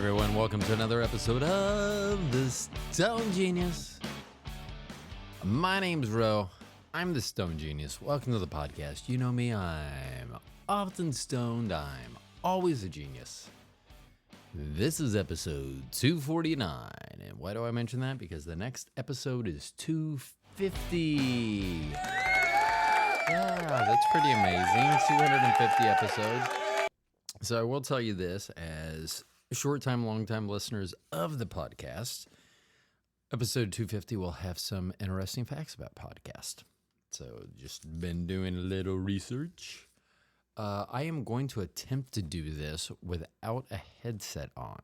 everyone, welcome to another episode of The Stone Genius. My name's Ro. I'm the Stone Genius. Welcome to the podcast. You know me, I'm often stoned. I'm always a genius. This is episode 249. And why do I mention that? Because the next episode is 250. Yeah, that's pretty amazing. 250 episodes. So I will tell you this as short time, long time listeners of the podcast. Episode 250 will have some interesting facts about podcast. So just been doing a little research. I am going to attempt to do this without a headset on.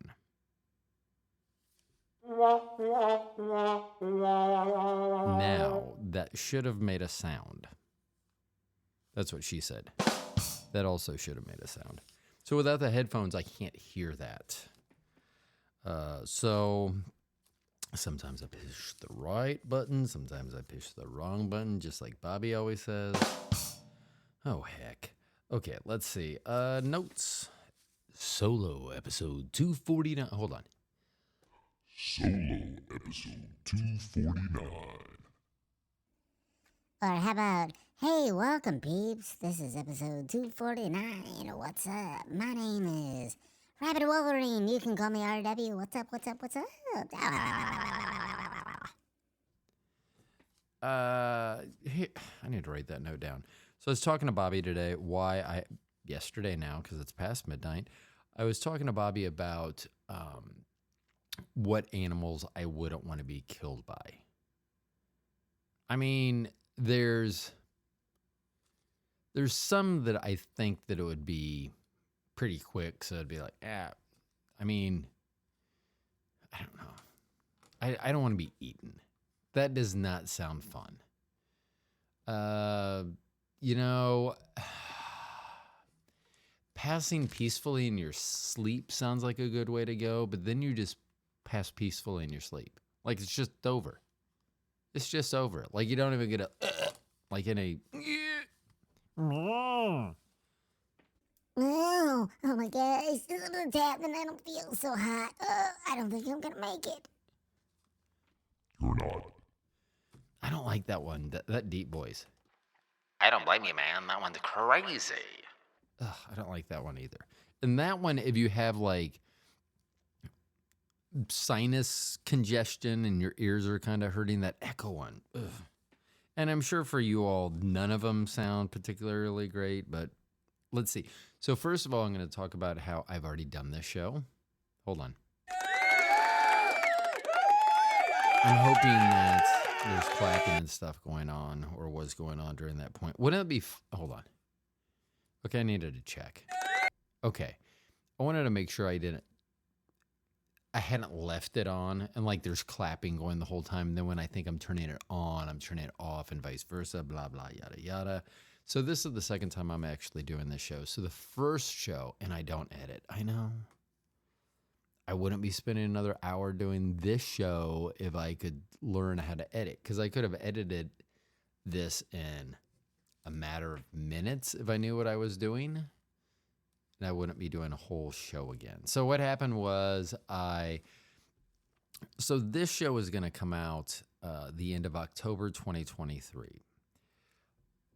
Now, that should have made a sound. That's what she said. That also should have made a sound. So without the headphones, I can't hear that. So sometimes I push the right button. Sometimes I push the wrong button, just like Bobby always says. Oh, heck. Okay, let's see. Notes. Solo episode 249. Hold on. Solo episode 249. Or how about, hey, welcome, peeps. This is episode 249. What's up? My name is Rabbit Wolverine. You can call me RW. What's up? Here, I need to write that note down. So I was talking to Bobby today, yesterday now, because it's past midnight. I was talking to Bobby about what animals I wouldn't want to be killed by. I mean, there's some that I think that it would be pretty quick, so it'd be like, I mean, I don't know. I don't want to be eaten. That does not sound fun. Passing peacefully in your sleep sounds like a good way to go, but then you just pass peacefully in your sleep. Like it's just over. It's just over. Like you don't even get like in a... Oh my gosh, it's happening. I don't feel so hot. I don't think I'm gonna make it. You're not. I don't like that one, that deep voice. I don't blame you, man. That one's crazy. Ugh, I don't like that one either. And that one, if you have like sinus congestion and your ears are kind of hurting, that echo one. Ugh. And I'm sure for you all, none of them sound particularly great, but let's see. So first of all, I'm going to talk about how I've already done this show. Hold on. I'm hoping that there's clapping and stuff going on, or was going on during that point. Wouldn't it be... Hold on. Okay, I needed to check. Okay. I wanted to make sure I hadn't left it on, and like there's clapping going the whole time. And then when I think I'm turning it on, I'm turning it off, and vice versa, blah, blah, yada, yada. So this is the second time I'm actually doing this show. So the first show, and I don't edit. I know. I wouldn't be spending another hour doing this show if I could learn how to edit, because I could have edited this in a matter of minutes if I knew what I was doing, and I wouldn't be doing a whole show again. So what happened was so this show is going to come out the end of October 2023.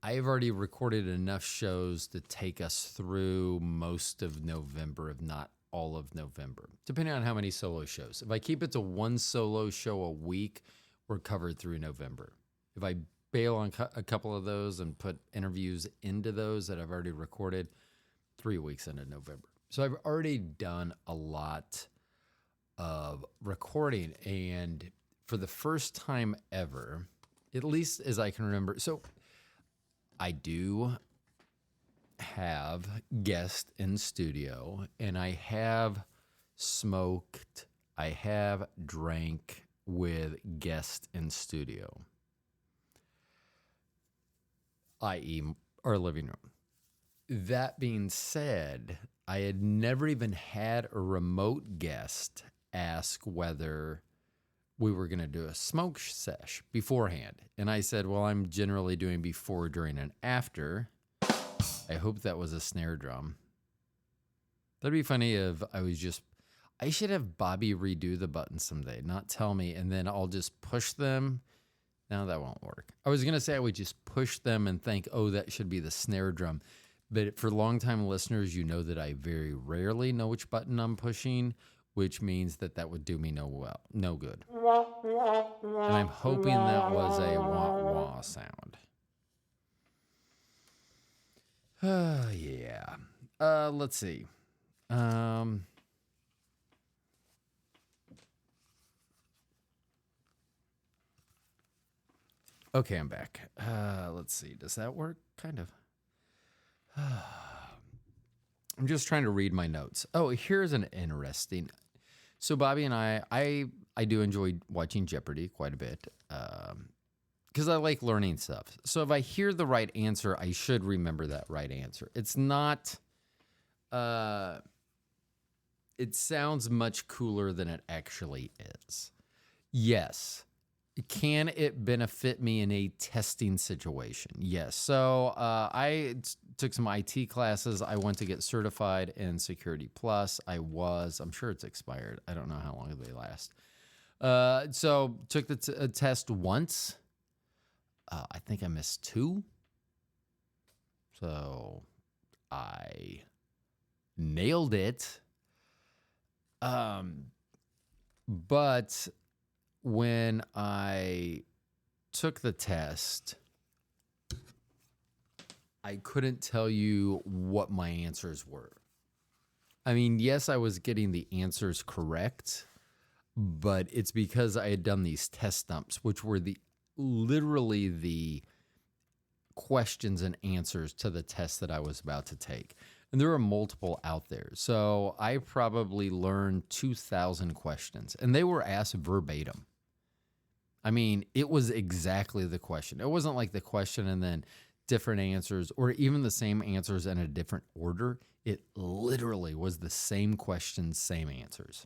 I've already recorded enough shows to take us through most of November, if not all of November, depending on how many solo shows. If I keep it to one solo show a week, we're covered through November. If I bail on a couple of those and put interviews into those that I've already recorded, 3 weeks into November. So I've already done a lot of recording, and for the first time ever, at least as I can remember, so I do have guests in studio, and I have smoked, I have drank with guests in studio, i.e. our living room. That being said, I had never even had a remote guest ask whether we were going to do a smoke sesh beforehand. And I said, well, I'm generally doing before, during, and after. I hope that was a snare drum. That'd be funny if I was just, I should have Bobby redo the buttons someday, not tell me, and then I'll just push them. No, that won't work. I was going to say I would just push them and think, oh, that should be the snare drum. But for longtime listeners, you know that I very rarely know which button I'm pushing, which means that would do me no good. And I'm hoping that was a wah-wah sound. Yeah. Let's see. Okay, I'm back. Let's see. Does that work? Kind of. I'm just trying to read my notes. Oh, here's an interesting. So Bobby and I do enjoy watching Jeopardy quite a bit because I like learning stuff. So if I hear the right answer, I should remember that right answer. It's not. It sounds much cooler than it actually is. Yes. Can it benefit me in a testing situation? Yes. So I took some IT classes. I went to get certified in Security Plus. I'm sure it's expired. I don't know how long they last. So took the test once. I think I missed 2. So I nailed it. But when I took the test, I couldn't tell you what my answers were. I mean, yes, I was getting the answers correct, but it's because I had done these test dumps, which were literally the questions and answers to the test that I was about to take. And there are multiple out there. So I probably learned 2,000 questions, and they were asked verbatim. I mean, it was exactly the question. It wasn't like the question and then different answers or even the same answers in a different order. It literally was the same question, same answers.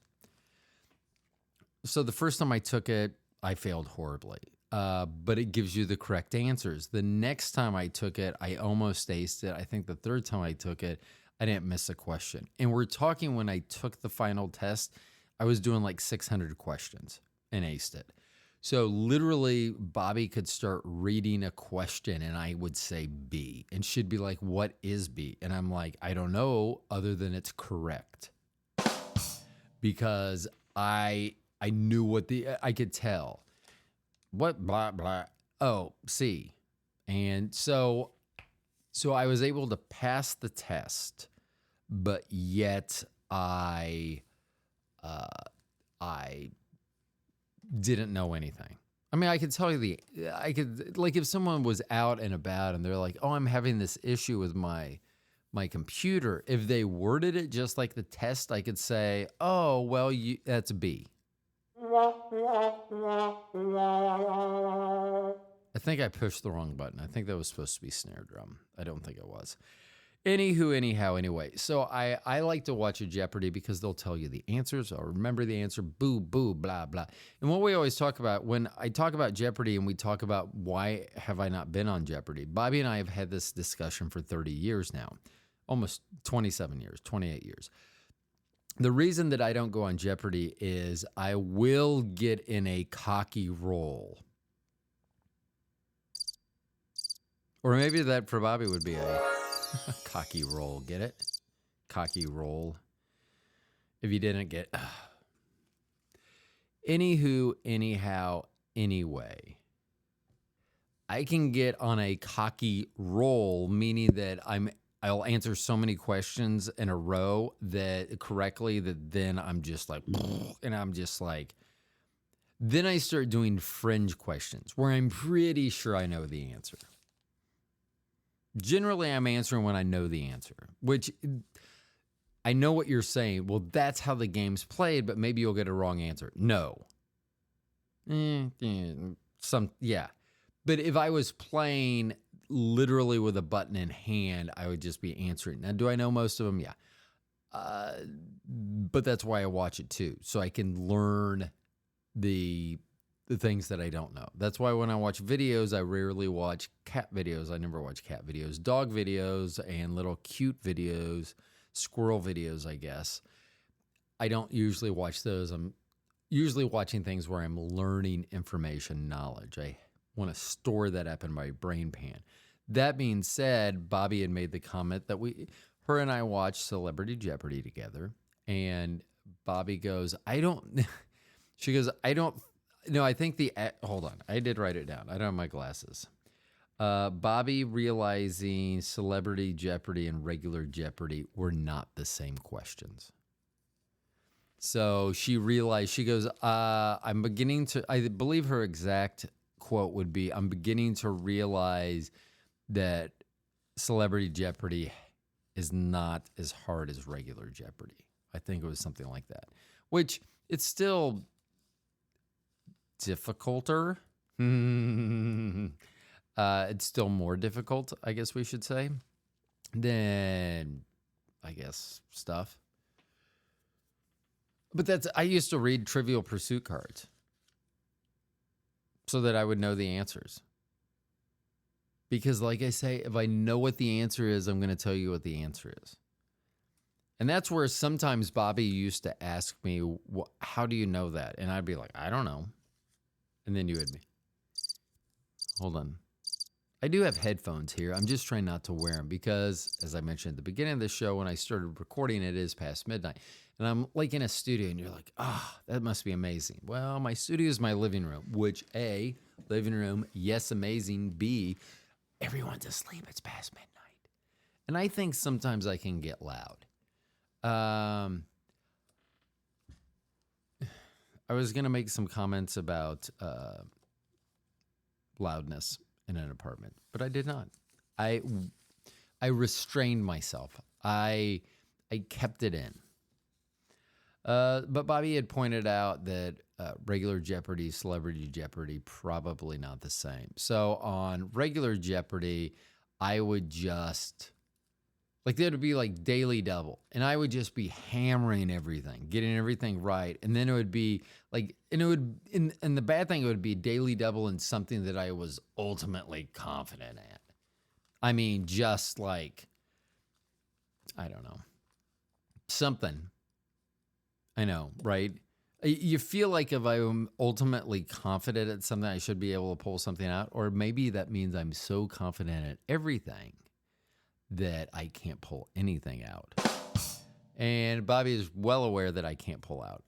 So the first time I took it, I failed horribly, but it gives you the correct answers. The next time I took it, I almost aced it. I think the third time I took it, I didn't miss a question. And we're talking when I took the final test, I was doing like 600 questions and aced it. So literally, Bobby could start reading a question and I would say B. And she'd be like, what is B? And I'm like, I don't know other than it's correct. Because I knew I could tell. What blah, blah. Oh, C. And so I was able to pass the test, but yet I didn't know anything. I mean, I could tell you like if someone was out and about and they're like, oh, I'm having this issue with my computer. If they worded it just like the test, I could say, oh, well, that's B. I think I pushed the wrong button. I think that was supposed to be snare drum. I don't think it was. Anyway. So I like to watch a Jeopardy because they'll tell you the answers. I'll remember the answer, boo, blah, blah. And what we always talk about, when I talk about Jeopardy and we talk about why have I not been on Jeopardy, Bobby and I have had this discussion for 30 years now, almost 27 years, 28 years. The reason that I don't go on Jeopardy is I will get in a cocky role. Or maybe that for Bobby would be a cocky roll. Get it? Cocky roll. If you didn't get... Anyway. I can get on a cocky roll, meaning that I'll answer so many questions in a row that correctly that then I'm just like... And I'm just like... Then I start doing fringe questions where I'm pretty sure I know the answer. Generally, I'm answering when I know the answer, which I know what you're saying. Well, that's how the game's played, but maybe you'll get a wrong answer. No. But if I was playing literally with a button in hand, I would just be answering. Now, do I know most of them? Yeah. But that's why I watch it too, so I can learn the things that I don't know. That's why when I watch videos, I rarely watch cat videos. I never watch cat videos, dog videos, and little cute videos, squirrel videos, I guess. I don't usually watch those. I'm usually watching things where I'm learning information, knowledge. I want to store that up in my brain pan. That being said, Bobby had made the comment that her and I watched Celebrity Jeopardy together. And Bobby goes, she goes, no, I think hold on. I did write it down. I don't have my glasses. Bobby realizing Celebrity Jeopardy and regular Jeopardy were not the same questions. So she realized, she goes, I believe her exact quote would be, I'm beginning to realize that Celebrity Jeopardy is not as hard as regular Jeopardy. I think it was something like that, which it's still difficulter. It's still more difficult, I guess we should say, than, I guess, stuff. But I used to read Trivial Pursuit cards so that I would know the answers. Because like I say, if I know what the answer is, I'm going to tell you what the answer is. And that's where sometimes Bobby used to ask me, how do you know that? And I'd be like, I don't know. And then you would be, hold on. I do have headphones here. I'm just trying not to wear them because, as I mentioned at the beginning of the show, when I started recording, it is past midnight. And I'm like in a studio and you're like, that must be amazing. Well, my studio is my living room, which A, living room, yes, amazing. B, everyone's asleep. It's past midnight. And I think sometimes I can get loud. I was going to make some comments about loudness in an apartment, but I did not. I restrained myself. I kept it in. But Bobby had pointed out that regular Jeopardy, Celebrity Jeopardy, probably not the same. So on regular Jeopardy, I would just, like, there would be like daily double, and I would just be hammering everything, getting everything right. And then it would be like, and the bad thing, it would be daily double in something that I was ultimately confident at. I mean, just like, I don't know, something. I know, right? You feel like if I'm ultimately confident at something, I should be able to pull something out. Or maybe that means I'm so confident at everything that I can't pull anything out. And Bobby is well aware that I can't pull out.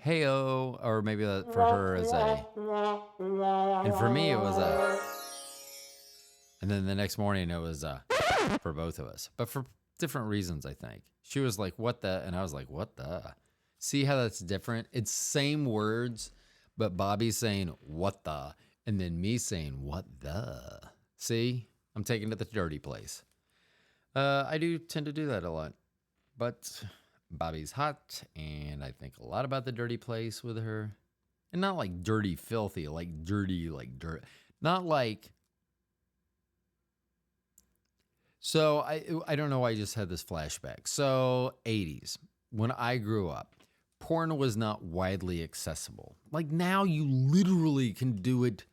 Hey-o, or maybe that for her is a, and for me it was a, and then the next morning it was a, for both of us. But for different reasons, I think. She was like, what the? And I was like, what the? See how that's different? It's same words, but Bobby's saying, what the? And then me saying, what the? See? I'm taking it to the dirty place. I do tend to do that a lot. But Bobby's hot, and I think a lot about the dirty place with her. And not like dirty, filthy, like dirty, like dirt. Not like... So I don't know why I just had this flashback. So 80s, when I grew up, porn was not widely accessible. Like now you literally can do it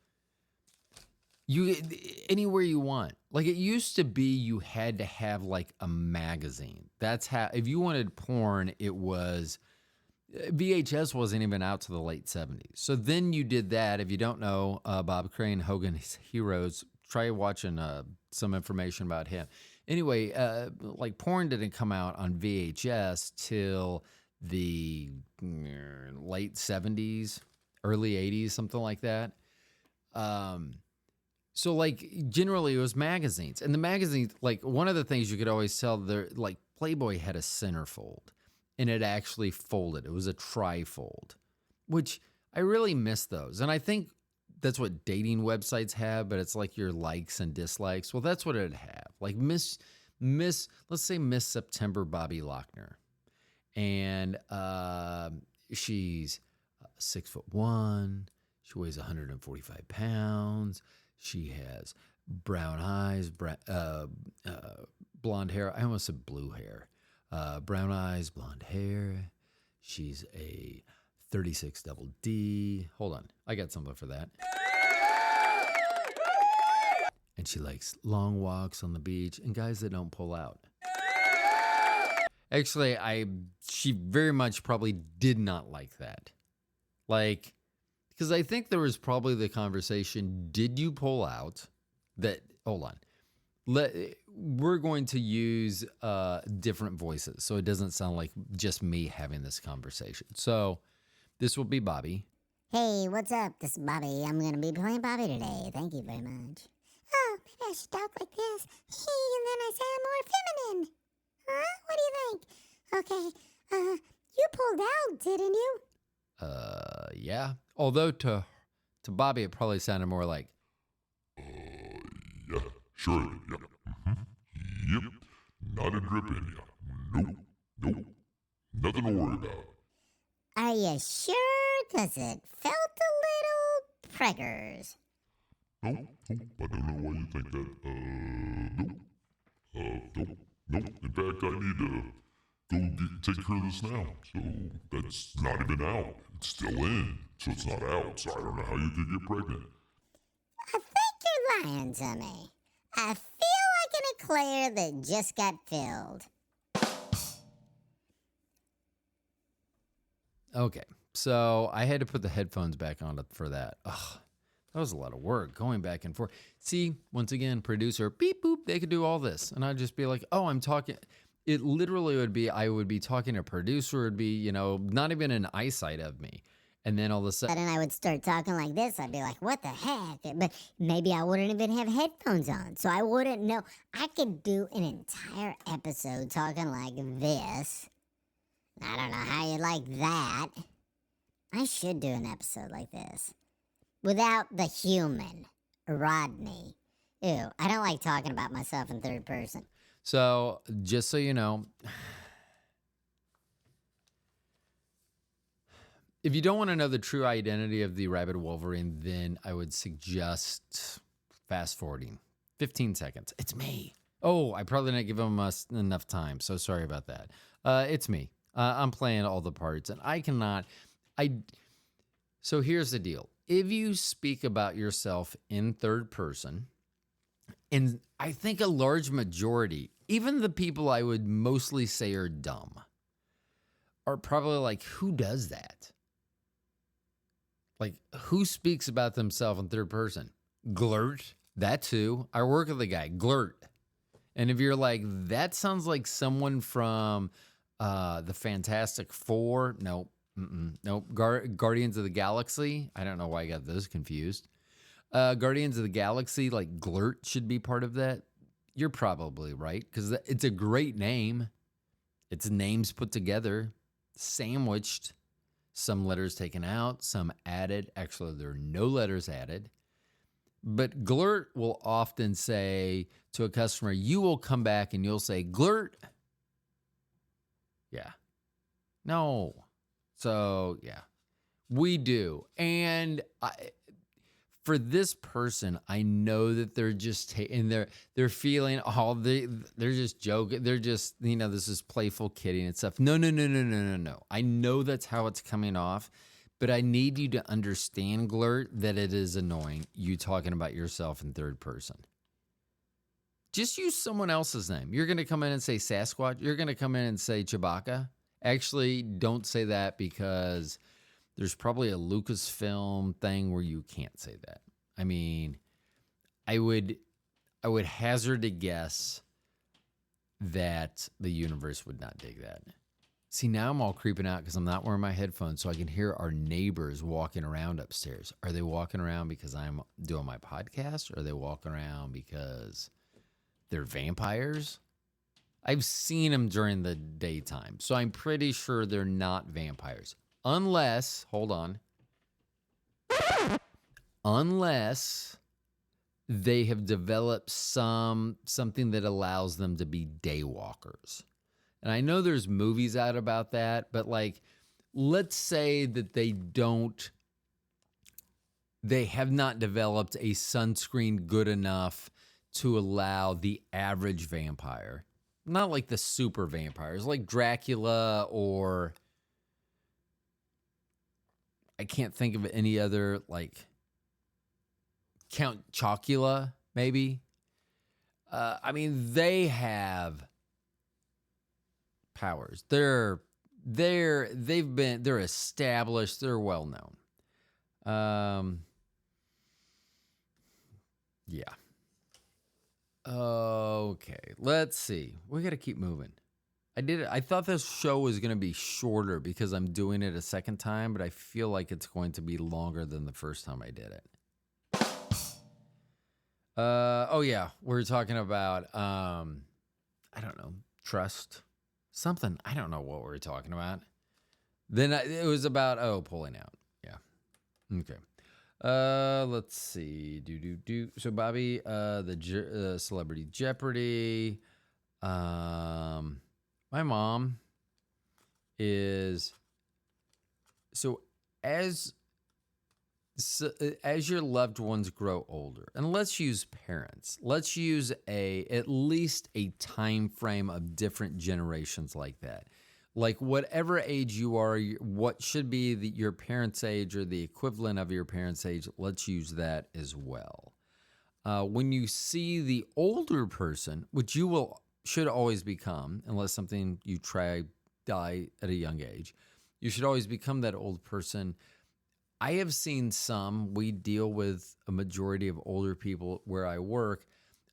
anywhere you want. Like it used to be you had to have like a magazine. That's how, if you wanted porn, it was, VHS wasn't even out to the late 70s. So then you did that. If you don't know Bob Crane, Hogan's Heroes, try watching some information about him. Anyway, like porn didn't come out on VHS till the late 70s, early 80s, something like that. So like generally it was magazines, and the magazines, like one of the things you could always tell, there, like Playboy had a centerfold and it actually folded. It was a trifold, which I really miss those. And I think that's what dating websites have, but it's like your likes and dislikes. Well, that's what it'd have. Like Miss, let's say Miss September Bobby Lochner. And she's 6'1". She weighs 145 pounds. She has brown eyes, blonde hair. I almost said blue hair. Brown eyes, blonde hair. She's a 36 double D. Hold on. I got something for that. And she likes long walks on the beach and guys that don't pull out. Actually, she very much probably did not like that. Like, because I think there was probably the conversation, did you pull out? Hold on. We're going to use different voices so it doesn't sound like just me having this conversation. So this will be Bobby. Hey, what's up? This is Bobby. I'm going to be playing Bobby today. Thank you very much. Oh, maybe I should talk like this. And then I sound more feminine. Huh? What do you think? Okay, you pulled out, didn't you? Yeah. Although to Bobby, it probably sounded more like, Yeah, sure, yep. Yep, not a drip in ya. Nope. Nothing to worry about. Are you sure? 'Cause it felt a little preggers. Nope. I don't know why you think that. Nope. In fact, I need to take care of this now. So that's not even out. It's still in, so it's not out. So I don't know how you could get pregnant. I think you're lying to me. I feel like an eclair that just got filled. okay. So I had to put the headphones back on for that. Ugh, that was a lot of work going back and forth. See, once again, producer, beep, boop, they could do all this. And I'd just be like, oh, I'm talking. It literally would be, I would be talking to a producer. It'd be, not even an eyesight of me. And then all of a sudden, But then I would start talking like this. I'd be like, what the heck? But maybe I wouldn't even have headphones on. So I wouldn't know. I could do an entire episode talking like this. I don't know how you like that. I should do an episode like this. Without the human, Rodney. Ew, I don't like talking about myself in third person. so just so you know, if you don't want to know the true identity of the Rabid Wolverine, then I would suggest fast forwarding 15 seconds. It's me. Oh, I probably didn't give him enough time, so sorry about that. It's me. I'm playing all the parts, and I cannot. So here's the deal. If you speak about yourself in third person, and I think a large majority, even the people I would mostly say are dumb, are probably like, who does that? Like, who speaks about themselves in third person? Glurt. That too. I work with a guy, Glurt. And if you're like, that sounds like someone from the Fantastic Four. Nope. Nope. Guardians of the Galaxy. I don't know why I got those confused. Guardians of the Galaxy, like Glurt should be part of that. You're probably right, because it's a great name. It's names put together, sandwiched. Some letters taken out, some added. Actually, there are no letters added. But Glurt will often say to a customer, you will come back and you'll say, Glurt. Yeah. No. So, yeah, we do. And for this person, I know that they're just they're feeling they're just joking. They're just, this is playful kidding and stuff. No. I know that's how it's coming off, but I need you to understand, Glurt, that it is annoying you talking about yourself in third person. Just use someone else's name. You're going to come in and say Sasquatch. You're going to come in and say Chewbacca. Actually, don't say that, because there's probably a Lucasfilm thing where you can't say that. I mean, I would hazard a guess that the universe would not dig that. See, now I'm all creeping out because I'm not wearing my headphones, so I can hear our neighbors walking around upstairs. Are they walking around because I'm doing my podcast, or are they walking around because they're vampires? I've seen them during the daytime, so I'm pretty sure they're not vampires. Unless, hold on. Unless they have developed something that allows them to be daywalkers. And I know there's movies out about that, but like, let's say that they have not developed a sunscreen good enough to allow the average vampire, not like the super vampires, like Dracula, or I can't think of any other, like Count Chocula, maybe. I mean, they have powers. They're established. They're well known. Yeah. Okay, let's see. We got to keep moving. I thought this show was going to be shorter because I'm doing it a second time, but I feel like it's going to be longer than the first time I did it. Oh yeah, we're talking about I don't know, trust, something. I don't know what we were talking about. Then it was about pulling out. Yeah. Okay. Let's see. So Bobby, the Celebrity Jeopardy. My mom is as your loved ones grow older, and let's use parents. Let's use at least a time frame of different generations like that. Like whatever age you are, what should be your parents' age or the equivalent of your parents' age, let's use that as well. When you see the older person, which you should always become, unless something you die at a young age, you should always become that old person. I have seen we deal with a majority of older people where I work.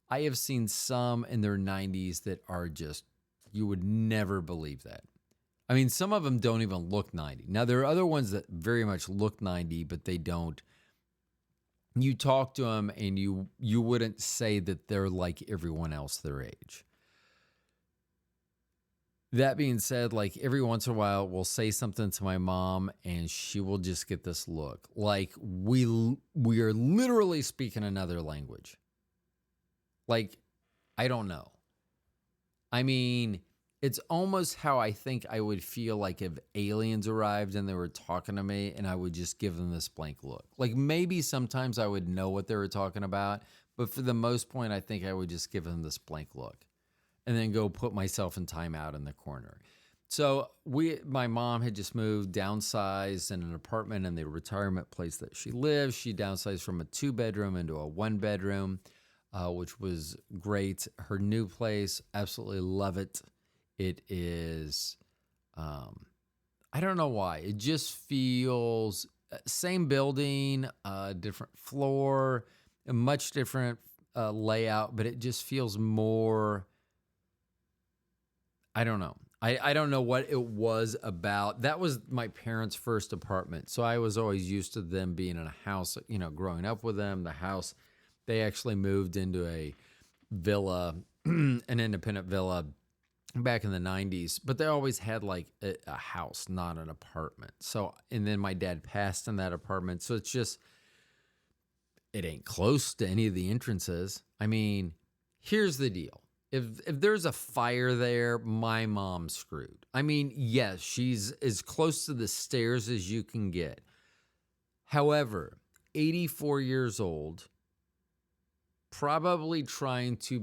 I have seen some in their 90s that are just, you would never believe that. I mean, some of them don't even look 90. Now, there are other ones that very much look 90, but they don't. You talk to them and you wouldn't say that they're like everyone else their age. That being said, like every once in a while, we'll say something to my mom and she will just get this look like we are literally speaking another language. Like, I don't know. I mean, it's almost how I think I would feel like if aliens arrived and they were talking to me and I would just give them this blank look. Like maybe sometimes I would know what they were talking about, but for the most part, I think I would just give them this blank look. And then go put myself in timeout in the corner. So my mom had just moved, downsized in an apartment in the retirement place that she lives. She downsized from a 2-bedroom into a 1-bedroom, which was great. Her new place, absolutely love it. It is, I don't know why. It just feels same building, different floor, a much different layout, but it just feels more. I don't know. I don't know what it was about. That was my parents' first apartment. So I was always used to them being in a house, growing up with them. The house, they actually moved into a villa, an independent villa back in the 90s. But they always had like a house, not an apartment. So, and then my dad passed in that apartment. So it's just, it ain't close to any of the entrances. I mean, here's the deal. If there's a fire there, my mom's screwed. I mean, yes, she's as close to the stairs as you can get. However, 84 years old, probably trying to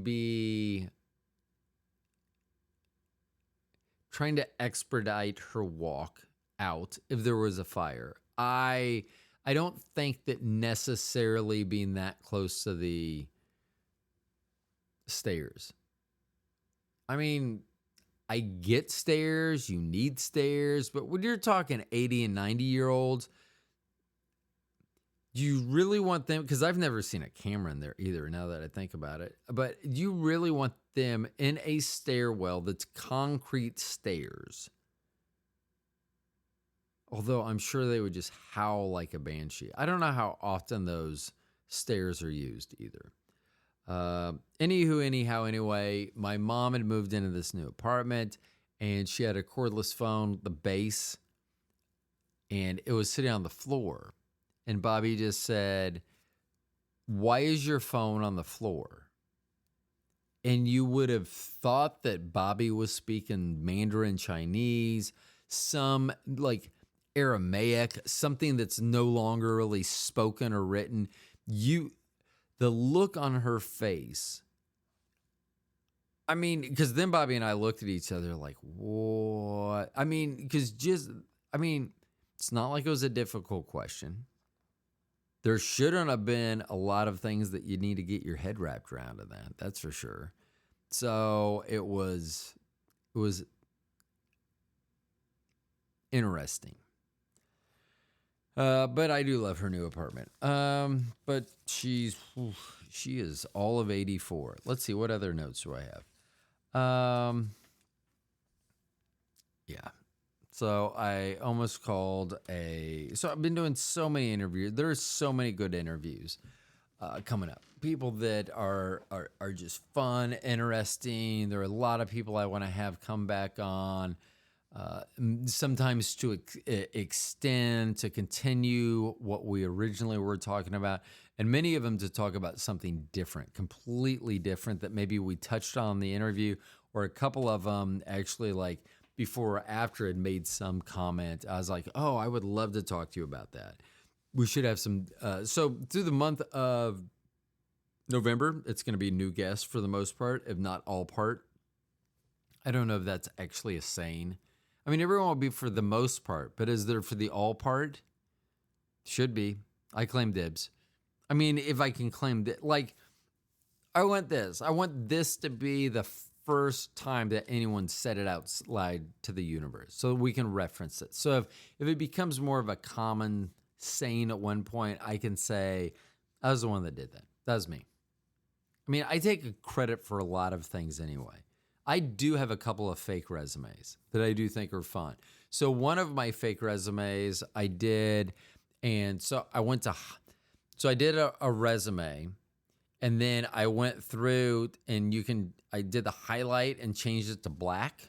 expedite her walk out if there was a fire. I don't think that necessarily being that close to the stairs. I mean, I get stairs, you need stairs, but when you're talking 80 and 90-year-olds, do you really want them, because I've never seen a camera in there either, now that I think about it, but do you really want them in a stairwell that's concrete stairs? Although I'm sure they would just howl like a banshee. I don't know how often those stairs are used either. Anyway, my mom had moved into this new apartment and she had a cordless phone, the base, and it was sitting on the floor. And Bobby just said, "Why is your phone on the floor?" And you would have thought that Bobby was speaking Mandarin Chinese, some like Aramaic, something that's no longer really spoken or written. The look on her face. I mean, because then Bobby and I looked at each other like, what? I mean, it's not like it was a difficult question. There shouldn't have been a lot of things that you need to get your head wrapped around in that. That's for sure. So it was interesting. But I do love her new apartment. But she is all of 84. Let's see, what other notes do I have? Yeah. So I almost called so I've been doing so many interviews. There's so many good interviews coming up. People that are just fun, interesting. There are a lot of people I want to have come back on. Sometimes to extend, to continue what we originally were talking about, and many of them to talk about something different, completely different that maybe we touched on in the interview, or a couple of them actually like before or after had made some comment. I was like, oh, I would love to talk to you about that. We should have some. So through the month of November, it's going to be new guests for the most part, if not all part. I don't know if that's actually a saying. I mean, everyone will be for the most part, but is there for the all part? Should be. I claim dibs. I mean, if I can claim that, like, I want this to be the first time that anyone said it out loud to the universe so we can reference it. So if it becomes more of a common saying at one point, I can say, I was the one that did that. That was me. I mean, I take credit for a lot of things anyway. I do have a couple of fake resumes that I do think are fun. So one of my fake resumes I did, and so I did a resume, and then I went through and I did the highlight and changed it to black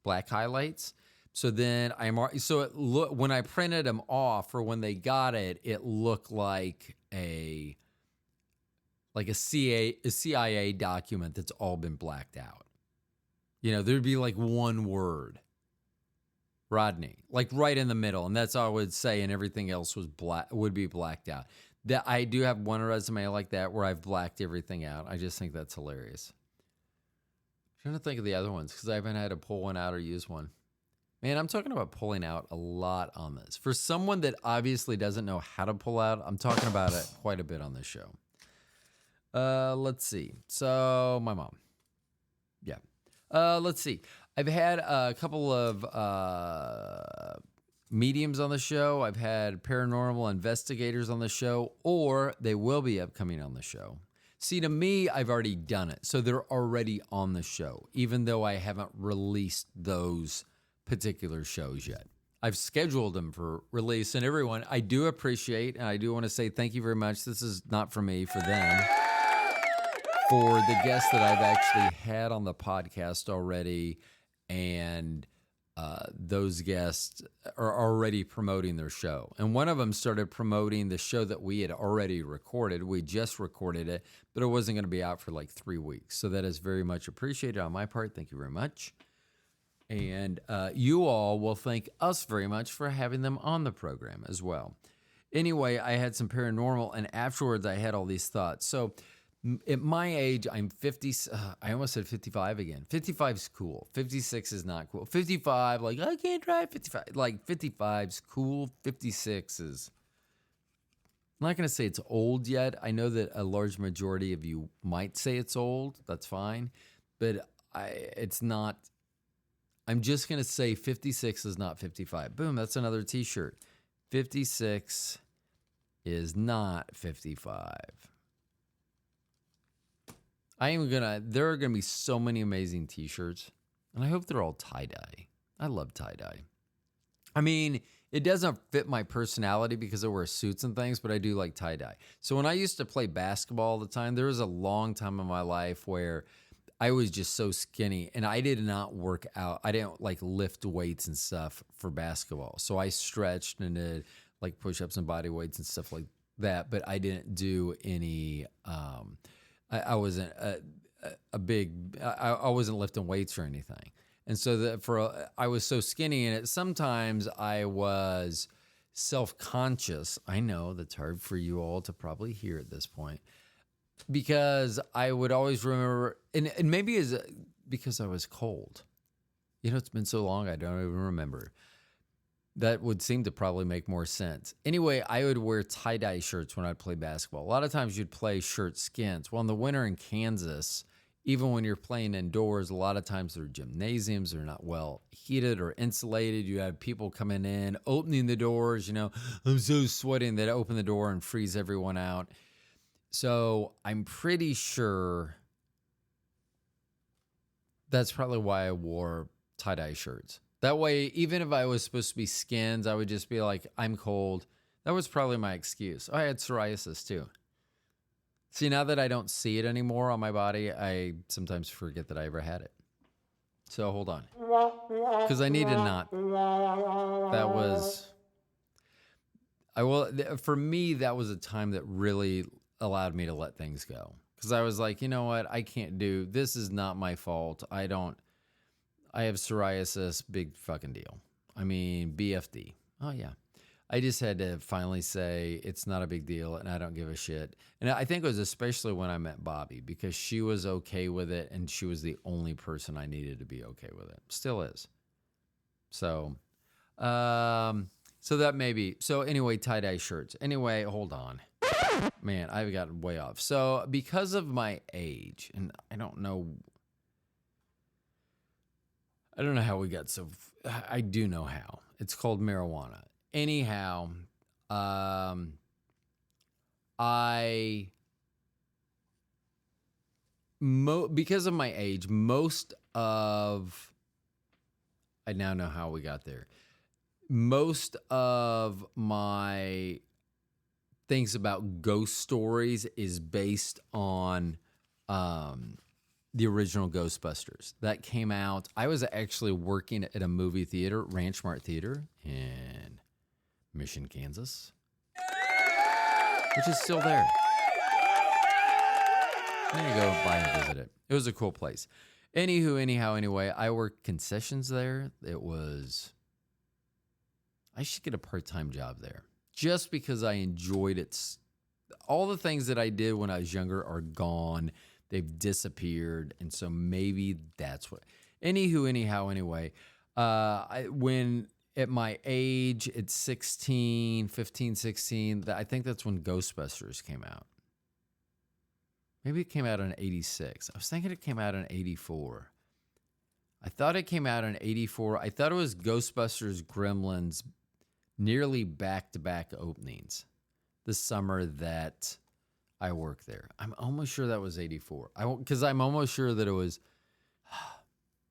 highlights. So then when I printed them off or when they got it, it looked like a CIA document that's all been blacked out. You know, there'd be like one word, Rodney, like right in the middle. And that's all I would say. And everything else would be blacked out. That I do have one resume like that where I've blacked everything out. I just think that's hilarious. I'm trying to think of the other ones because I haven't had to pull one out or use one. Man, I'm talking about pulling out a lot on this. For someone that obviously doesn't know how to pull out, I'm talking about it quite a bit on this show. Let's see. So my mom. Yeah. Let's see. I've had a couple of mediums on the show. I've had paranormal investigators on the show, or they will be upcoming on the show. See, to me, I've already done it. So they're already on the show, even though I haven't released those particular shows yet. I've scheduled them for release. And everyone, I do appreciate, and I do want to say thank you very much. This is not for me, for them. For the guests that I've actually had on the podcast already, and those guests are already promoting their show. And one of them started promoting the show that we had already recorded. We just recorded it, but it wasn't going to be out for like 3 weeks. So that is very much appreciated on my part. Thank you very much. And you all will thank us very much for having them on the program as well. Anyway, I had some paranormal, and afterwards I had all these thoughts. So at my age, I'm 50. I almost said 55 again. 55 is cool. 56 is not cool. 55, like, I can't drive 55. Like, 55 is cool. 56 is... I'm not going to say it's old yet. I know that a large majority of you might say it's old. That's fine. But it's not... I'm just going to say 56 is not 55. Boom, that's another t-shirt. 56 is not 55. There are gonna be so many amazing t-shirts, and I hope they're all tie-dye. I love tie-dye. I mean, it doesn't fit my personality because I wear suits and things, but I do like tie-dye. So when I used to play basketball all the time, there was a long time in my life where I was just so skinny, and I did not work out. I didn't like lift weights and stuff for basketball. So I stretched and did like push-ups and body weights and stuff like that, but I didn't do any... I wasn't I wasn't lifting weights or anything. And so I was so skinny, and sometimes I was self-conscious. I know that's hard for you all to probably hear at this point, because I would always remember, and maybe it's because I was cold. You know, it's been so long, I don't even remember. That would seem to probably make more sense. Anyway, I would wear tie-dye shirts when I'd play basketball. A lot of times you'd play shirt skins. Well, in the winter in Kansas, even when you're playing indoors, a lot of times they're gymnasiums. They're not well heated or insulated. You have people coming in, opening the doors, I'm so sweating. They open the door and freeze everyone out. So I'm pretty sure that's probably why I wore tie-dye shirts. That way, even if I was supposed to be skins, I would just be like, I'm cold. That was probably my excuse. I had psoriasis too. See, now that I don't see it anymore on my body, I sometimes forget that I ever had it. So hold on. Because I need to not. For me, that was a time that really allowed me to let things go. Because I was like, you know what? I can't this is not my fault. I have psoriasis, big fucking deal. I mean, BFD. Oh, yeah. I just had to finally say it's not a big deal and I don't give a shit. And I think it was especially when I met Bobby because she was okay with it and she was the only person I needed to be okay with it. Still is. So that maybe. So anyway, tie-dye shirts. Anyway, hold on. Man, I've gotten way off. So because of my age, and I don't know how we got so. I do know how. It's called marijuana. Anyhow, because of my age, I now know how we got there. Most of my things about ghost stories is based on the original Ghostbusters. That came out. I was actually working at a movie theater, Ranch Mart Theater in Mission, Kansas, which is still there. I'm going to go by and visit it. It was a cool place. Anyway, I worked concessions there. I should get a part-time job there just because I enjoyed it. All the things that I did when I was younger are gone. They've disappeared. And so maybe that's what. Anyway, when at my age, at 15, 16, I think that's when Ghostbusters came out. Maybe it came out in 86. I was thinking it came out in 84. I thought it came out in 84. I thought it was Ghostbusters Gremlins nearly back-to-back openings the summer that I worked there. I'm almost sure that was 84. Because I'm almost sure that it was...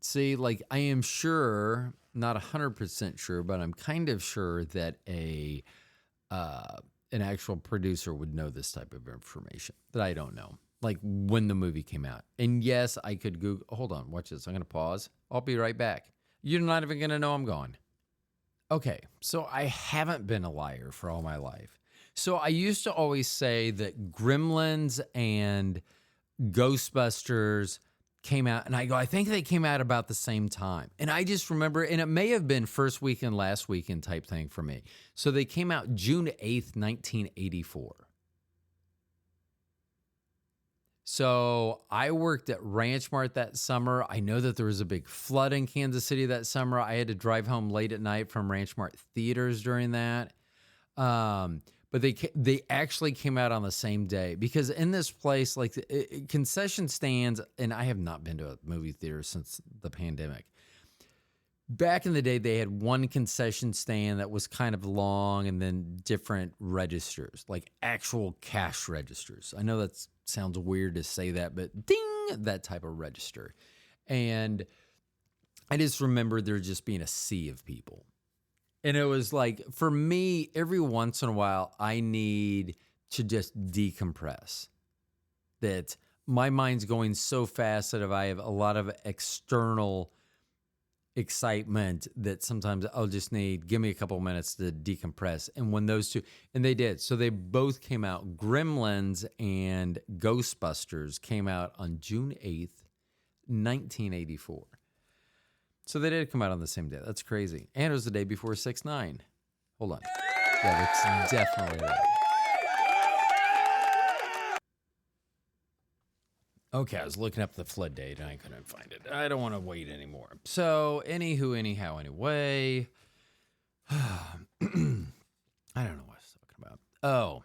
See, like I am sure, not 100% sure, but I'm kind of sure that an actual producer would know this type of information that I don't know. Like when the movie came out. And yes, I could Google. Hold on, watch this. I'm going to pause. I'll be right back. You're not even going to know I'm gone. Okay, so I haven't been a liar for all my life. So I used to always say that Gremlins and Ghostbusters came out, and I go, I think they came out about the same time. And I just remember, and it may have been first weekend, last weekend type thing for me. So they came out June 8th, 1984. So I worked at Ranch Mart that summer. I know that there was a big flood in Kansas City that summer. I had to drive home late at night from Ranch Mart theaters during that. But they actually came out on the same day because in this place, like concession stands, and I have not been to a movie theater since the pandemic. Back in the day, they had one concession stand that was kind of long and then different registers, like actual cash registers. I know that sounds weird to say that, but ding, that type of register. And I just remember there just being a sea of people. And it was like, for me, every once in a while, I need to just decompress. That my mind's going so fast that if I have a lot of external excitement that sometimes I'll just give me a couple minutes to decompress. And when those two, and they did. So they both came out. Gremlins and Ghostbusters came out on June 8th, 1984. So they did come out on the same day. That's crazy. And it was the day before 6/9. Hold on. Yeah, that's definitely right. Okay, I was looking up the flood date and I couldn't find it. I don't want to wait anymore. So, anyhow, anyway. I don't know what I was talking about. Oh,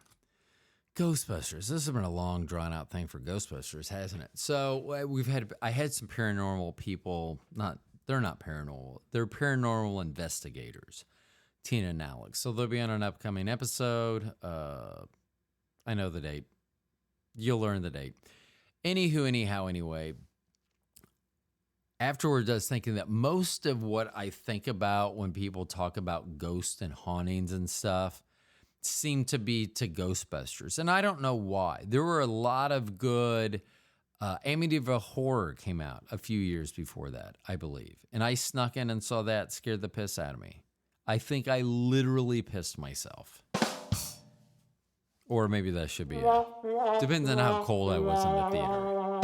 Ghostbusters. This has been a long, drawn out thing for Ghostbusters, hasn't it? So I had some paranormal people. They're not paranormal. They're paranormal investigators, Tina and Alex. So they'll be on an upcoming episode. I know the date. You'll learn the date. Anyway. Afterwards, I was thinking that most of what I think about when people talk about ghosts and hauntings and stuff seem to be to Ghostbusters. And I don't know why. There were a lot of good... Amityville Horror came out a few years before that, I believe. And I snuck in and saw that, scared the piss out of me. I think I literally pissed myself. Or maybe that should be it. Depends on how cold I was in the theater.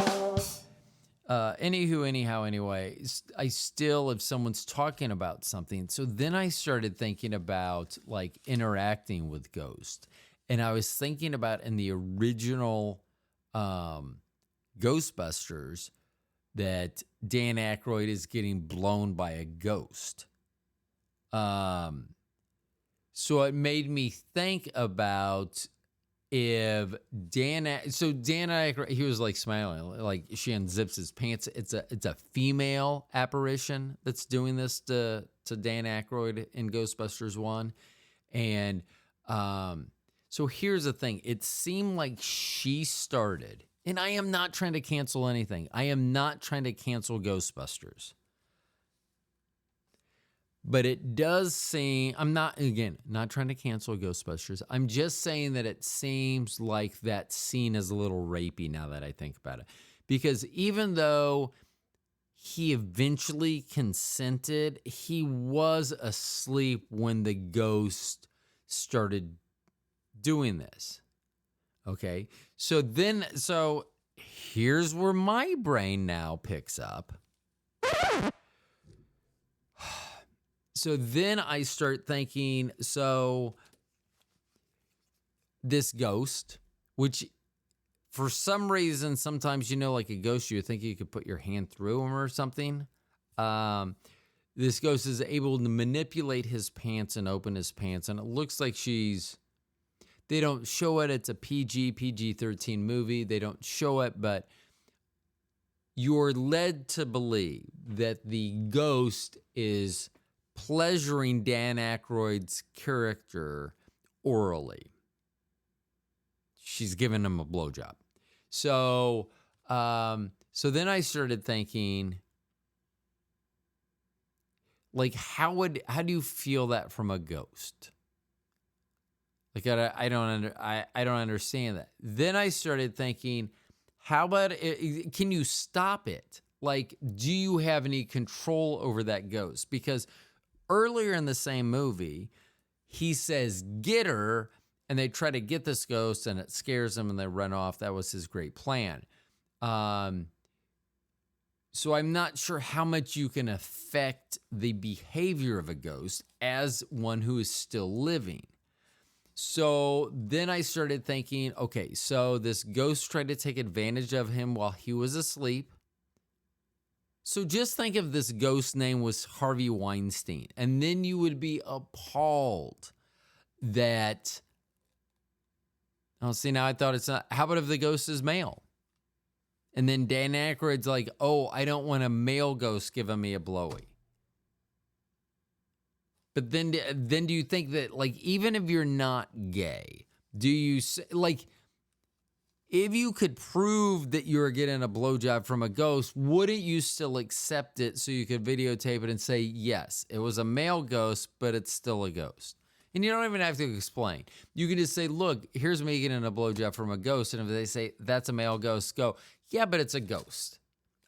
Anyway, I still, if someone's talking about something, so then I started thinking about like interacting with ghosts. And I was thinking about in the original Ghostbusters that Dan Aykroyd is getting blown by a ghost. So it made me think about if Dan Aykroyd, he was like smiling, like she unzips his pants. It's a female apparition that's doing this to Dan Aykroyd in Ghostbusters 1. And so here's the thing. It seemed like she started, and I am not trying to cancel anything. I am not trying to cancel Ghostbusters. But it does seem, I'm not trying to cancel Ghostbusters. I'm just saying that it seems like that scene is a little rapey now that I think about it. Because even though he eventually consented, he was asleep when the ghost started doing this. Okay? So here's where my brain now picks up. So then I start thinking, so this ghost, which for some reason, sometimes, like a ghost, you think you could put your hand through him or something. This ghost is able to manipulate his pants and open his pants. And it looks like they don't show it. It's a PG-13 movie. They don't show it, but you're led to believe that the ghost is pleasuring Dan Aykroyd's character orally. She's giving him a blowjob. So then I started thinking, like, how do you feel that from a ghost? Like, I don't understand that. Then I started thinking, how about can you stop it? Like, do you have any control over that ghost? Because earlier in the same movie, he says, "Get her," and they try to get this ghost, and it scares them, and they run off. That was his great plan. So I'm not sure how much you can affect the behavior of a ghost as one who is still living. So then I started thinking, okay, so this ghost tried to take advantage of him while he was asleep. So just think if this ghost name was Harvey Weinstein, and then you would be appalled that, oh, see, now I thought it's not, how about if the ghost is male? And then Dan Aykroyd's like, oh, I don't want a male ghost giving me a blowy. But then do you think that, like, even if you're not gay, do you, like, if you could prove that you're getting a blowjob from a ghost, wouldn't you still accept it so you could videotape it and say, yes, it was a male ghost, but it's still a ghost? And you don't even have to explain. You can just say, look, here's me getting a blowjob from a ghost. And if they say, that's a male ghost, go, yeah, but it's a ghost.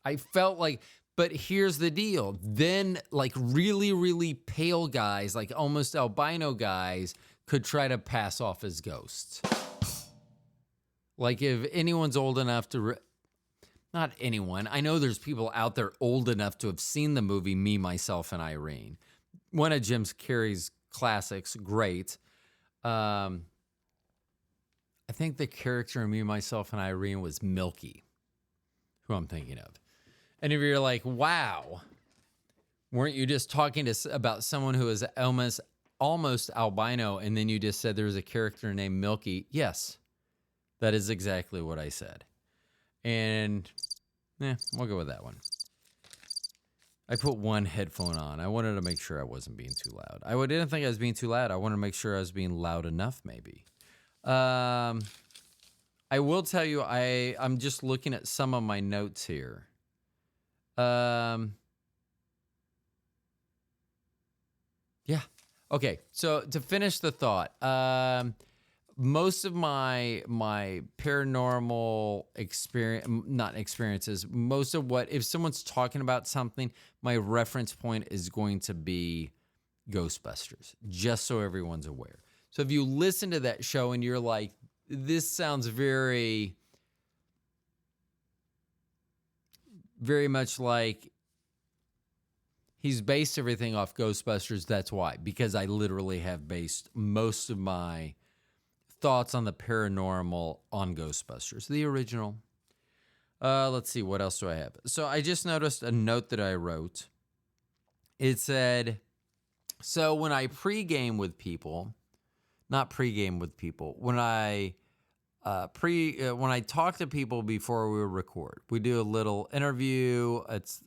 I felt like, but here's the deal. Then, like, really, really pale guys, like almost albino guys, could try to pass off as ghosts. Like, if anyone's old enough to... Not anyone. I know there's people out there old enough to have seen the movie Me, Myself, and Irene. One of Jim Carrey's classics. Great. I think the character in Me, Myself, and Irene was Milky, who I'm thinking of. And if you're like, wow, weren't you just talking about someone who is almost albino, and then you just said there was a character named Milky? Yes. That is exactly what I said. And we'll go with that one. I put one headphone on. I wanted to make sure I wasn't being too loud. I didn't think I was being too loud. I wanted to make sure I was being loud enough, maybe. I will tell you, I'm just looking at some of my notes here. Yeah. Okay. So to finish the thought, most of my paranormal experiences, most of what, if someone's talking about something, my reference point is going to be Ghostbusters, just so everyone's aware. So if you listen to that show and you're like, this sounds very, very much like he's based everything off Ghostbusters, that's why. Because I literally have based most of my thoughts on the paranormal on Ghostbusters, the original. Let's see, what else do I have? So I just noticed a note that I wrote. It said, so when I pregame with people, not pregame with people, when I talk to people before we record, we do a little interview. It's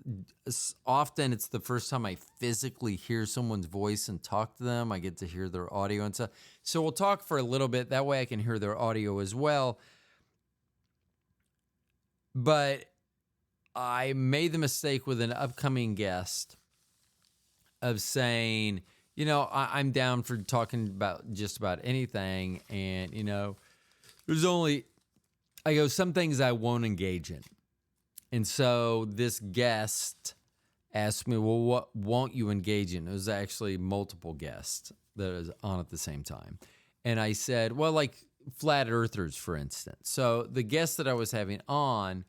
often the first time I physically hear someone's voice and talk to them. I get to hear their audio and stuff. So we'll talk for a little bit. That way I can hear their audio as well. But I made the mistake with an upcoming guest of saying, I'm down for talking about just about anything. And, I go, some things I won't engage in. And so this guest asked me, well, what won't you engage in? It was actually multiple guests that was on at the same time. And I said, well, like flat earthers, for instance. So the guests that I was having on,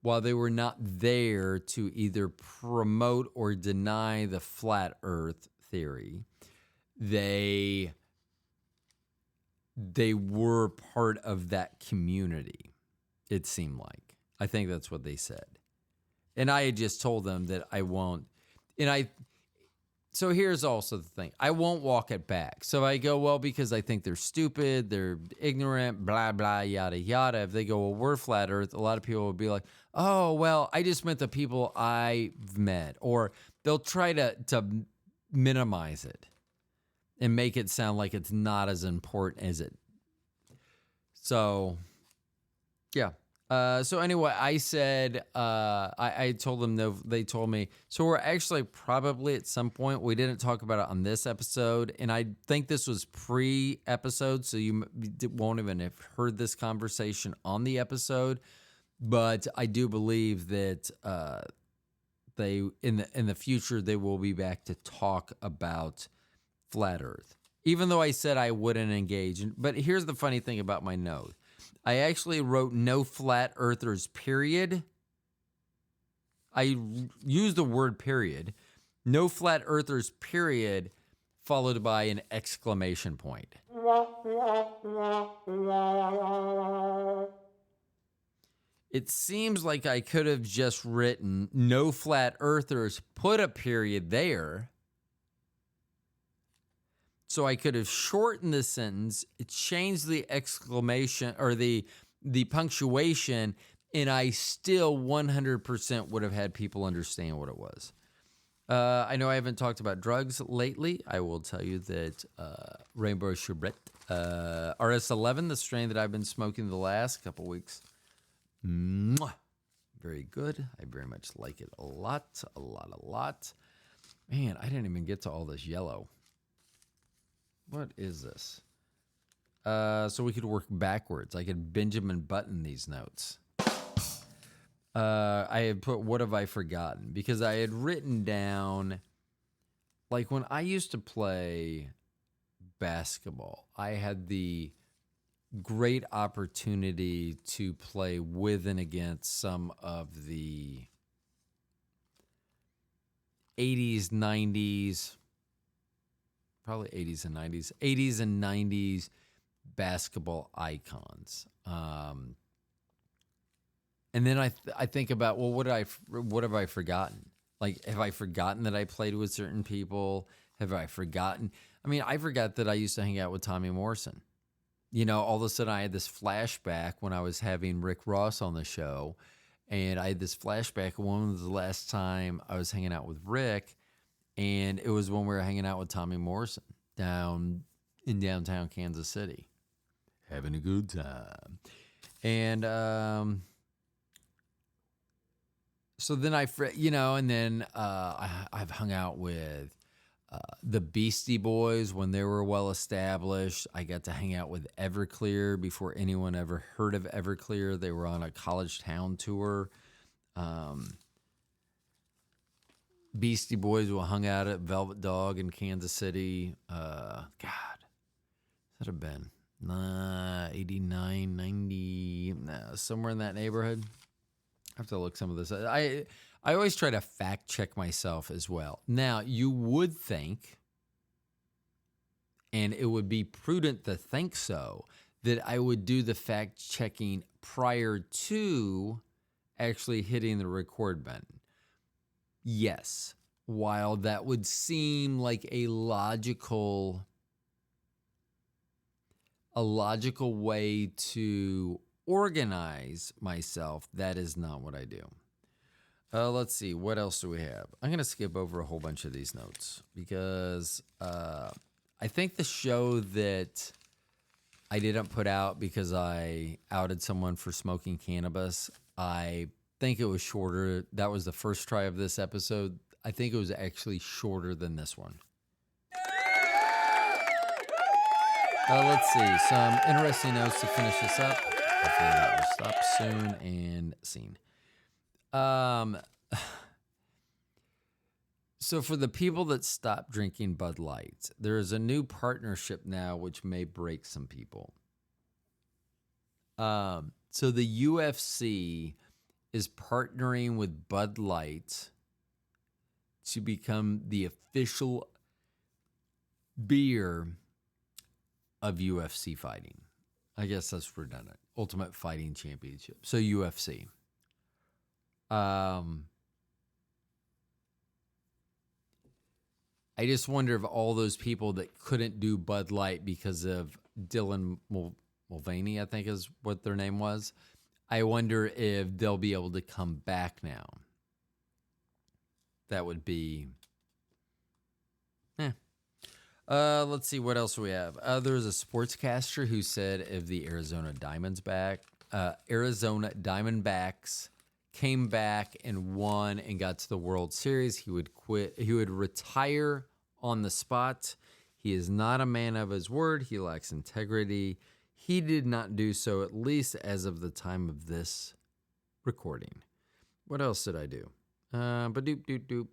while they were not there to either promote or deny the flat earth theory, they were part of that community, it seemed like. I think that's what they said. And I had just told them that I won't. So here's also the thing. I won't walk it back. So I go, well, because I think they're stupid, they're ignorant, blah, blah, yada, yada. If they go, well, we're flat earth, a lot of people will be like, oh, well, I just meant the people I've met. Or they'll try to minimize it and make it sound like it's not as important as it. So, yeah. So anyway, I said, I told them, no, they told me. So we're actually probably at some point, we didn't talk about it on this episode. And I think this was pre-episode, so you won't even have heard this conversation on the episode. But I do believe that they in the future, they will be back to talk about flat earth, even though I said I wouldn't engage. But here's the funny thing about my note. I actually wrote no flat earthers, period. I used the word period. No flat earthers, period, followed by an exclamation point. It seems like I could have just written no flat earthers, put a period there. So I could have shortened the sentence, changed the exclamation or the punctuation, and I still 100% would have had people understand what it was. I know I haven't talked about drugs lately. I will tell you that Rainbow Sherbet, RS11, the strain that I've been smoking the last couple weeks, very good. I very much like it a lot. Man, I didn't even get to all this yellow. What is this? So we could work backwards. I could Benjamin Button these notes. I had put, what have I forgotten? Because I had written down, like when I used to play basketball, I had the great opportunity to play with and against some of the 80s, 90s, probably 80s and 90s basketball icons. And then I think about, well, what have I forgotten? Like, have I forgotten that I played with certain people? Have I forgotten? I mean, I forgot that I used to hang out with Tommy Morrison. all of a sudden I had this flashback when I was having Rick Ross on the show. And I had this flashback. When was the last time I was hanging out with Rick? And it was when we were hanging out with Tommy Morrison down in downtown Kansas City, having a good time. And so then and then I've hung out with the Beastie Boys when they were well established. I got to hang out with Everclear before anyone ever heard of Everclear. They were on a college town tour. Beastie Boys were hung out at Velvet Dog in Kansas City. God, that have been 89, 90, somewhere in that neighborhood. I have to look some of this. I always try to fact check myself as well. Now, you would think, and it would be prudent to think so, that I would do the fact checking prior to actually hitting the record button. Yes, while that would seem like a logical way to organize myself, that is not what I do. Let's see, what else do we have? I'm going to skip over a whole bunch of these notes because I think the show that I didn't put out because I outed someone for smoking cannabis, I think it was shorter. That was the first try of this episode. I think it was actually shorter than this one. Let's see, some interesting notes to finish this up. Hopefully that will stop soon and scene. So for the people that stop drinking Bud Light, there is a new partnership now which may break some people. So the UFC is partnering with Bud Light to become the official beer of UFC fighting. I guess that's redundant. Ultimate Fighting Championship. So UFC. I just wonder if all those people that couldn't do Bud Light because of Dylan Mulvaney, I think is what their name was. I wonder if they'll be able to come back now. That would be... let's see, what else we have? There's a sportscaster who said if the Arizona Diamondbacks came back and won and got to the World Series, he would quit. He would retire on the spot. He is not a man of his word. He lacks integrity. He did not do so, at least as of the time of this recording. What else did I do? Ba-doop-doop-doop.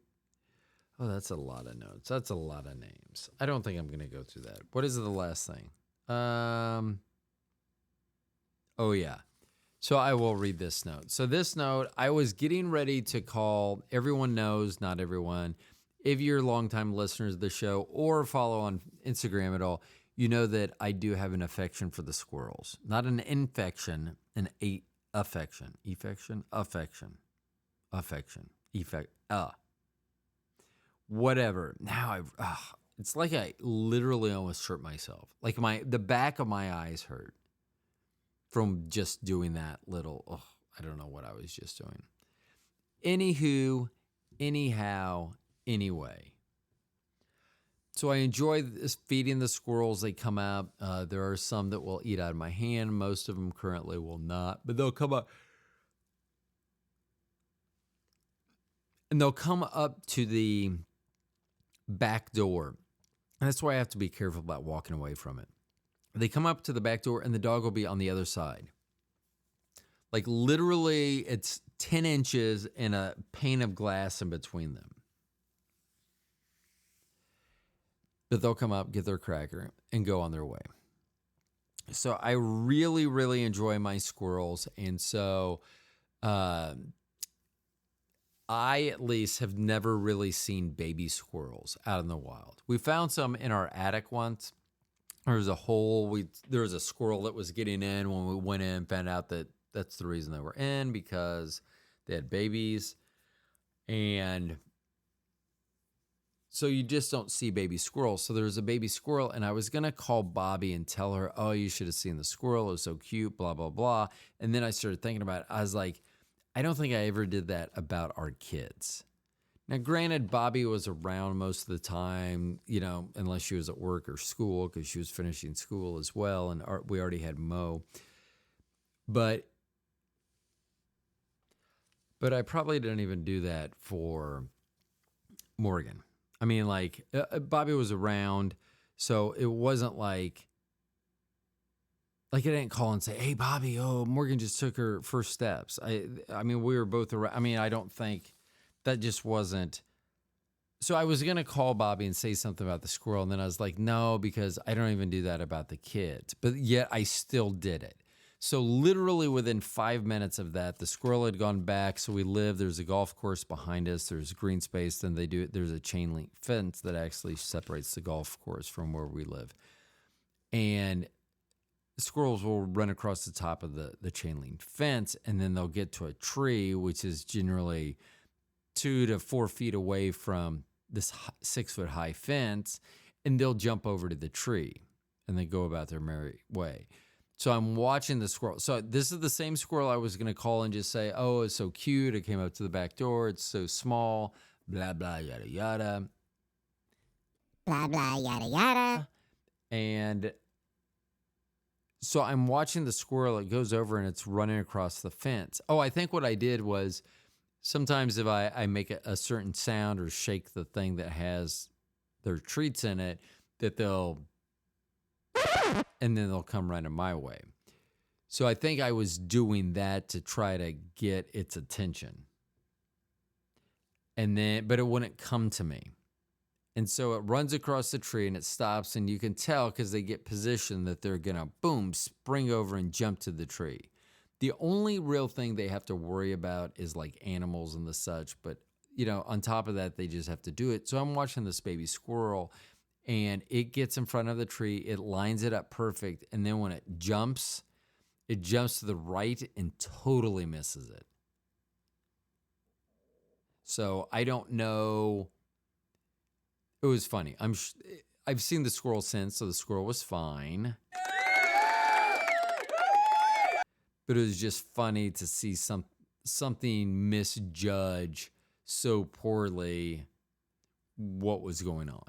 Oh, that's a lot of notes. That's a lot of names. I don't think I'm going to go through that. What is the last thing? Oh, yeah. So I will read this note. So this note, I was getting ready to call. Everyone knows, not everyone. If you're longtime listeners of the show or follow on Instagram at all, you know that I do have an affection for the squirrels. Not an infection, affection. Whatever. Now it's like I literally almost hurt myself. Like the back of my eyes hurt from just doing that little. I don't know what I was just doing. Anywho, anyhow, anyway. So I enjoy feeding the squirrels. They come out. There are some that will eat out of my hand. Most of them currently will not, but they'll come up. And they'll come up to the back door. And that's why I have to be careful about walking away from it. They come up to the back door and the dog will be on the other side. Like literally it's 10 inches and a pane of glass in between them. But they'll come up, get their cracker, and go on their way. So I really, really enjoy my squirrels. And so I at least have never really seen baby squirrels out in the wild. We found some in our attic once. There was a hole. There was a squirrel that was getting in when we went in, found out that that's the reason they were in, because they had babies. And So you just don't see baby squirrels. So there was a baby squirrel, and I was going to call Bobby and tell her, oh, you should have seen the squirrel. It was so cute, blah, blah, blah. And then I started thinking about it. I was like, I don't think I ever did that about our kids. Now, granted, Bobby was around most of the time, unless she was at work or school, because she was finishing school as well. And we already had Mo. But I probably didn't even do that for Morgan. I mean, like, Bobby was around, so it wasn't like I didn't call and say, hey, Bobby, Morgan just took her first steps. I mean, we were both around. I mean, I don't think that just wasn't. So I was going to call Bobby and say something about the squirrel, and then I was like, no, because I don't even do that about the kids. But yet I still did it. So literally within 5 minutes of that, the squirrel had gone back. So we live, there's a golf course behind us. There's green space. Then there's a chain link fence that actually separates the golf course from where we live. And the squirrels will run across the top of the chain link fence, and then they'll get to a tree, which is generally 2 to 4 feet away from this 6 foot high fence, and they'll jump over to the tree and then go about their merry way. So I'm watching the squirrel. So this is the same squirrel I was going to call and just say, oh, it's so cute. It came up to the back door. It's so small, blah, blah, yada, yada. Blah, blah, yada, yada. And so I'm watching the squirrel. It goes over and it's running across the fence. Oh, I think what I did was sometimes if I make a certain sound or shake the thing that has their treats in it, that and then they'll come running my way. So I think I was doing that to try to get its attention. But it wouldn't come to me. And so it runs across the tree and it stops, and you can tell because they get positioned that they're going to, boom, spring over and jump to the tree. The only real thing they have to worry about is like animals and the such. But, on top of that, they just have to do it. So I'm watching this baby squirrel, and it gets in front of the tree. It lines it up perfect. And then when it jumps to the right and totally misses it. So I don't know. It was funny. I've seen the squirrel since, so the squirrel was fine. But it was just funny to see something misjudge so poorly what was going on.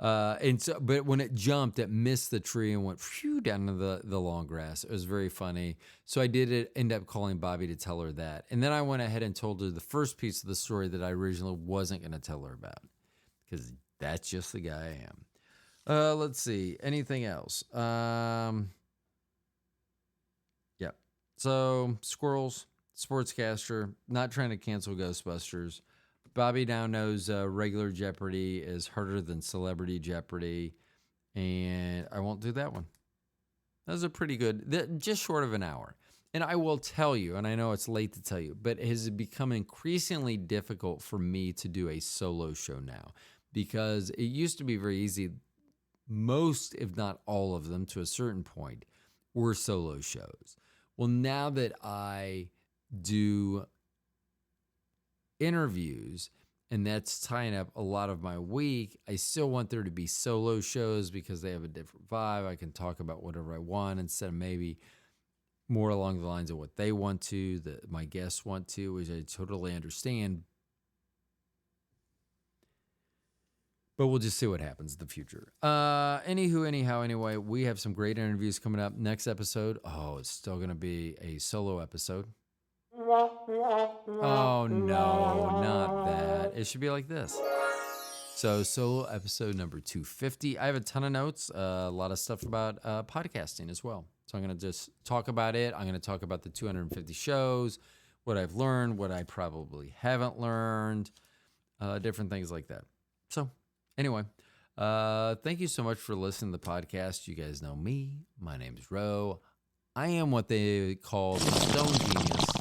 But when it jumped, it missed the tree and went down to the long grass. It was very funny. So I did end up calling Bobby to tell her that. And then I went ahead and told her the first piece of the story that I originally wasn't going to tell her about, because that's just the guy I am. Let's see. Anything else? Yeah. So squirrels, sportscaster, not trying to cancel Ghostbusters. Bobby now knows regular Jeopardy is harder than Celebrity Jeopardy, and I won't do that one. Those are pretty good, just short of an hour. And I will tell you, and I know it's late to tell you, but it has become increasingly difficult for me to do a solo show now, because it used to be very easy. Most, if not all of them, to a certain point, were solo shows. Well, now that I do interviews, and that's tying up a lot of my week, I still want there to be solo shows because they have a different vibe. I can talk about whatever I want instead of maybe more along the lines of what they want to, that my guests want to, which I totally understand. But we'll just see what happens in the future. Anyway, we have some great interviews coming up. Next episode, it's still going to be a solo episode. Oh, no, not that. It should be like this. So, solo episode number 250. I have a ton of notes, a lot of stuff about podcasting as well. So I'm going to just talk about it. I'm going to talk about the 250 shows, what I've learned, what I probably haven't learned, different things like that. So, anyway, thank you so much for listening to the podcast. You guys know me. My name is Ro. I am what they call the Stone Genius.